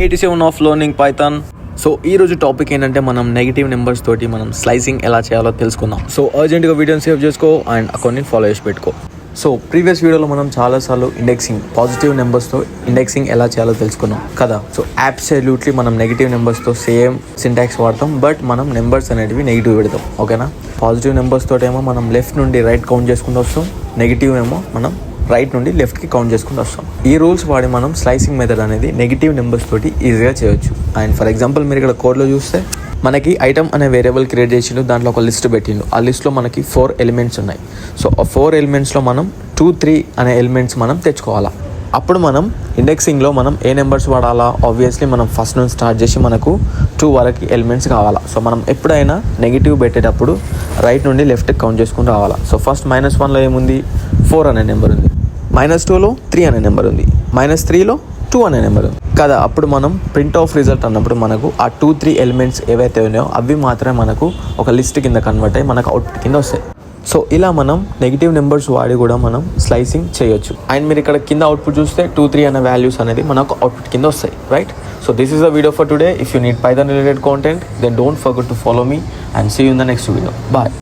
87 of learning Python. So ఈ రోజు topic ఏంటంటే మనం నెగిటివ్ నెంబర్స్ తోటి మనం స్లైసింగ్ ఎలా చేయాలో తెలుసుకుందాం. సో అర్జెంట్గా వీడియోని సేవ్ చేసుకో అండ్ అకౌంట్ని ఫాలో చేసి పెట్టుకో. సో ప్రీవియస్ వీడియోలో మనం చాలాసార్లు ఇండెక్సింగ్ పాజిటివ్ నెంబర్స్తో ఇండెక్సింగ్ ఎలా చేయాలో తెలుసుకున్నాం కదా. సో అబ్సల్యూట్లీ మనం నెగిటివ్ నెంబర్స్తో సేమ్ సింటాక్స్ వాడతాం, బట్ మనం నెంబర్స్ అనేటివి నెగిటివ్ పెడతాం. ఓకేనా. పాజిటివ్ నెంబర్స్ తోటేమో మనం లెఫ్ట్ నుండి రైట్ కౌంట్ చేసుకుంటూ వస్తాం, నెగిటివ్ ఏమో మనం రైట్ నుండి లెఫ్ట్కి కౌంట్ చేసుకుంటూ వస్తాం. ఈ రూల్స్ వాడి మనం స్లైసింగ్ మెథడ్ అనేది నెగిటివ్ నెంబర్స్ తోటి ఈజీగా చేయొచ్చు. అండ్ ఫర్ ఎగ్జాంపుల్ మీరు ఇక్కడ కోడ్లో చూస్తే మనకి ఐటమ్ అనే వేరియబుల్ క్రియేట్ చేసిండు, దాంట్లో ఒక లిస్ట్ పెట్టిండు. ఆ లిస్ట్లో మనకి 4 ఎలిమెంట్స్ ఉన్నాయి. సో ఆ 4 ఎలిమెంట్స్లో మనం 2, 3 అనే ఎలిమెంట్స్ మనం తెచ్చుకోవాలా. అప్పుడు మనం ఇండెక్సింగ్లో మనం ఏ నెంబర్స్ వాడాలా, ఆబ్వియస్లీ మనం ఫస్ట్ నుంచి స్టార్ట్ చేసి మనకు 2 వరకు ఎలిమెంట్స్ కావాలా. సో మనం ఎప్పుడైనా నెగిటివ్ పెట్టేటప్పుడు రైట్ నుండి లెఫ్ట్కి కౌంట్ చేసుకుని రావాలా. సో ఫస్ట్ -1లో ఏముంది, 4 అనే నెంబర్ ఉంది. -2లో 3 అనే నెంబర్ ఉంది. -3లో 2 అనే నెంబర్ ఉంది కదా. అప్పుడు మనం ప్రింట్ ఆఫ్ రిజల్ట్ అన్నప్పుడు మనకు ఆ 2, 3 ఎలిమెంట్స్ ఏవైతే ఉన్నాయో అవి మాత్రమే మనకు ఒక లిస్ట్ కింద కన్వర్ట్ అయ్యి మనకు అవుట్పుట్ కింద వస్తాయి. సో ఇలా మనం నెగిటివ్ నెంబర్స్ వాడి కూడా మనం స్లైసింగ్ చేయొచ్చు. అండ్ మీరు ఇక్కడ కింద అవుట్పుట్ చూస్తే 2, 3 అనే వాల్యూస్ అనేది మనకు అవుట్పుట్ కింద వస్తాయి, right. So this is the video for today. If you need Python related content, then don't forget to follow me and see you in the next video. Bye.